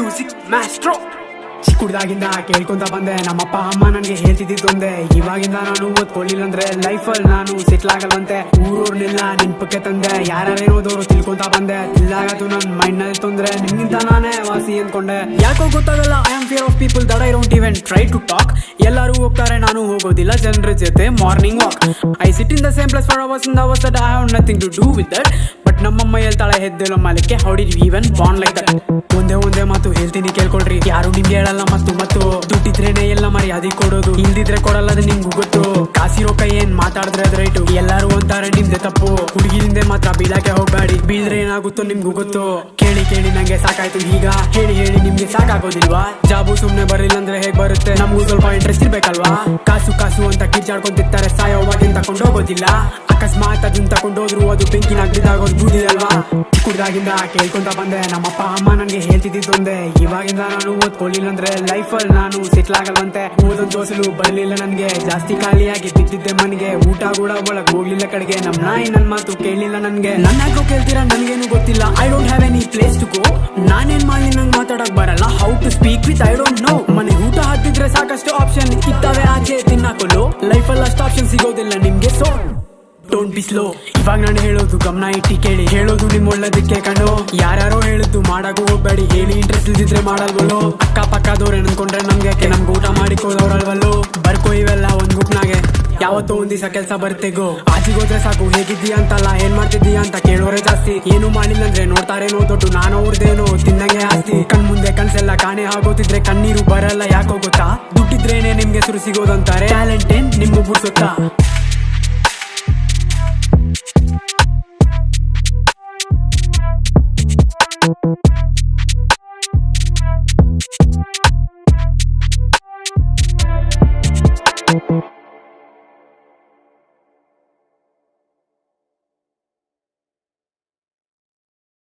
Music Maestro. ಚಿಕ್ಕುಡ್ದಾಗಿಂದ ಕೇಳ್ಕೊಂತ ಬಂದೆ, ನಮ್ಮಪ್ಪ ಅಮ್ಮ ನನ್ಗೆ ಹೇಳ್ತಿದ್ದೊಂದೆ, ಇವಾಗಿಂದ ನಾನು ಓದ್ಕೊಳ್ಳಿಲ್ಲ ಅಂದ್ರೆ ಲೈಫಲ್ಲಿ ನಾನು ಸೆಟ್ಲ್ ಆಗಲ್ವಂತೆ. ಊರೂರ್ನೆಲ್ಲ ನೆನ್ಪಕ್ಕೆ ತಂದೆ, ಯಾರೇನೋದವ್ರು ತಿಳ್ಕೊಂತ ಬಂದೆ. ತಿಲ್ಲಾಗತ್ತು ನನ್ ಮೈಂಡ್ ನಲ್ಲಿ ತೊಂದ್ರೆ, ನಿಮ್ಗಿಂತ ನಾನೇ ವಾಸಿ ಅನ್ಕೊಂಡೆ. ಯಾಕೋ ಗೊತ್ತಾಗಲ್ಲ, I am fear of people that I don't even try to talk. ಎಲ್ಲರೂ ಹೋಗ್ತಾರೆ, ನಾನು ಹೋಗೋದಿಲ್ಲ ಜನರ ಜೊತೆ morning walk. I sit in the same place for hours in hours that I have nothing to do with that. But ನಮ್ಮಮ್ಮ ಹೇಳ್ತಾಳೆ, ಹೆದ್ದೆಲ್ಲ ಮಾಲಿಕ್ಕೆ how did we even bond like that. ಒಂದೇ ಮಾತು ಹೇಳ್ತೀನಿ ಕೇಳ್ಕೊಳ್ರಿ, ಯಾರು ನಿಮ್ಗೆ ಹೇಳಲ್ಲ ಮತ್ತು ದುಡ್ಡಿದ್ರೇನೆ ಎಲ್ಲ ಮರ್ಯಾದೆ ಕೊಡೋದು, ಇಲ್ದಿದ್ರೆ ಕೊಡಲ್ಲ ಅದು ನಿಮ್ಗೂ ಗೊತ್ತು. ಕಾಸಿರೋ ಕೈ ಏನ್ ಮಾತಾಡಿದ್ರೆ ಅದ್ ರೈಟು, ಎಲ್ಲರೂ ಅಂತಾರೆ ನಿಮ್ದೆ ತಪ್ಪು. ಹುಡುಗಿಲಿಂದೆ ಮಾತ್ರ ಬೀಳಕ್ಕೆ ಹೋಗ್ಬೇಡಿ, ಬೀಳ್ದ್ರೆ ಏನಾಗುತ್ತೋ ನಿಮ್ಗೂ ಗೊತ್ತು. ಕೇಳಿ ನಂಗೆ ಸಾಕಾಯ್ತು ಈಗ, ಹೇಳಿ ನಿಮ್ಗೆ ಸಾಕಾಗೋದಿಲ್ವಾ? ಜಾಬು ಸುಮ್ನೆ ಬರಲಿಲ್ಲ ಅಂದ್ರೆ ಹೇಗ್ ಬರುತ್ತೆ? ನಮ್ಗೂ ಸ್ವಲ್ಪ ಇಂಟ್ರೆಸ್ಟ್ ಇರ್ಬೇಕಲ್ವಾ? ಕಾಸು ಅಂತ ಕಿರ್ಚಾಡ್ಕೊಂತಿರ್ತಾರೆ, ಸಾಯೋವಾಗಿಂದ ತಕೊಂಡೋಗೋದಿಲ್ಲ. ಅಕಸ್ಮಾತ್ ಅದನ್ನ ತಕೊಂಡೋದ್ರು ಅದು ಬೆಂಕಿನಾಗ ಬಿದ್ದಾಗೋದು ಬೂದಿ ಅಲ್ವಾ? ಚಿಕ್ಕದಾಗಿಂದ ಕೇಳ್ಕೊಂತ ಬಂದೆ, ನಮ್ಮಪ್ಪ ಅಮ್ಮ ನನ್ಗೆ ಹೇಳ್ತಿದ್ದೊಂದೆ, ಇವಾಗಿಂದ ನಾನು ಓದ್ಕೊಳ್ಳಿಲ್ಲ ಅಂದ್ರೆ ಲೈಫಲ್ಲಿ ನಾನು ಸೆಟ್ಲ್ ಆಗಲ್ವಂತೆ. ಓದೊಂದ್ ದೋಸಲು ಬರ್ಲಿಲ್ಲ ನನ್ಗೆ, ಜಾಸ್ತಿ ಖಾಲಿಯಾಗಿ ಬಿದ್ದಿದ್ದೆ ಮನ್ಗೆ. ಊಟ ಕೂಡ ಒಳಗ್ ಹೋಗ್ಲಿಲ್ಲ ಕಡೆಗೆ, ನಮ್ ನಾಯಿ ನನ್ ಮಾತು ಕೇಳಲಿಲ್ಲ ನನ್ಗೆ. ನನ್ನಾಗ್ಲೂ ಕೇಳ್ತೀರಾ ನನ್ಗೇನು ಗೊತ್ತಿಲ್ಲ, I don't have any place to go. ನಾನೇನ್ ಮಾಡಿ ನಂಗೆ ಮಾತಾಡಕ್ ಬರಲ್ಲ, how to speak with I don't know. ಮನೆ ಊಟ ಹಾಕಿದ್ರೆ ಸಾಕಷ್ಟು ಆಪ್ಷನ್ ಇದ್ದಾವೆ, ಆಚೆ ತಿನ್ನಕೊಳ್ಳು. ಲೈಫಲ್ಲಿ ಅಷ್ಟು ಆಪ್ಷನ್ ಸಿಗೋದಿಲ್ಲ ನಿಮ್ಗೆ, ಸೊ ಡೋಂಟ್ ಬಿ ಸ್ಲೋ. ಇವಾಗ ನಾನು ಹೇಳೋದು ಗಮನ ಇಟ್ಟಿ ಕೇಳಿ, ಹೇಳೋದು ನಿಮ್ ಒಳ್ಳೇದಕ್ಕೆ ಕಣ್ಣು. ಯಾರ್ಯಾರೋ ಹೇಳಿದ್ದು ಮಾಡಕ್ಕೂ ಹೋಗ್ಬೇಡಿ, ಹೇಳಿ ಇಂಟ್ರೆಸ್ಟ್ ಇಲ್ದಿದ್ರೆ ಮಾಡಲ್ವಲ್ಲೋ. ಅಕ್ಕಪಕ್ಕದವ್ರೆ ಅನ್ಕೊಂಡ್ರೆ ನಮ್ಗೆ ನಮ್ಗೆ ಊಟ ಮಾಡಿಕೋದವ್ರಲ್ವಲ್ಲೋ. ಬರ್ಕೋ ಇವೆಲ್ಲ ಒಂದ್ ಗುಟ್ನಾಗೆ, ಯಾವತ್ತೋ ಒಂದ್ ದಿವಸ ಕೆಲ್ಸ ಬರ್ತೆಗೋ. ಆಚಿಗೋದ್ರೆ ಸಾಕು, ಹೇಗಿದ್ದೀಯ ಅಂತಲ್ಲ ಏನ್ ಮಾಡ್ತಿದ್ದೀಯ ಅಂತ ಕೇಳೋರೆ ಜಾಸ್ತಿ. ಏನು ಮಾಡಿಲ್ಲ ಅಂದ್ರೆ ನೋಡ್ತಾರೇನೋ ದೊಡ್ಡ, ನಾನು ಅವ್ರದೇನೋ ತಿನ್ನಂಗೆ ಆಸ್ತಿ. ಕಣ್ ಮುಂದೆ ಕನ್ಸೆಲ್ಲ ಕಾಣೆ ಆಗೋತಿದ್ರೆ ಕಣ್ಣೀರು ಬರಲ್ಲ ಯಾಕೋ ಗೊತ್ತಾ? ದುಡ್ಡಿದ್ರೇನೆ ನಿಮ್ಗೆ ಸುರು ಸಿಗೋದಂತಾರೆ, ಟ್ಯಾಲೆಂಟ್ ಏನ್ ನಿಮ್ಗೂ ಬಿಡ್ಸುತ್ತಾ?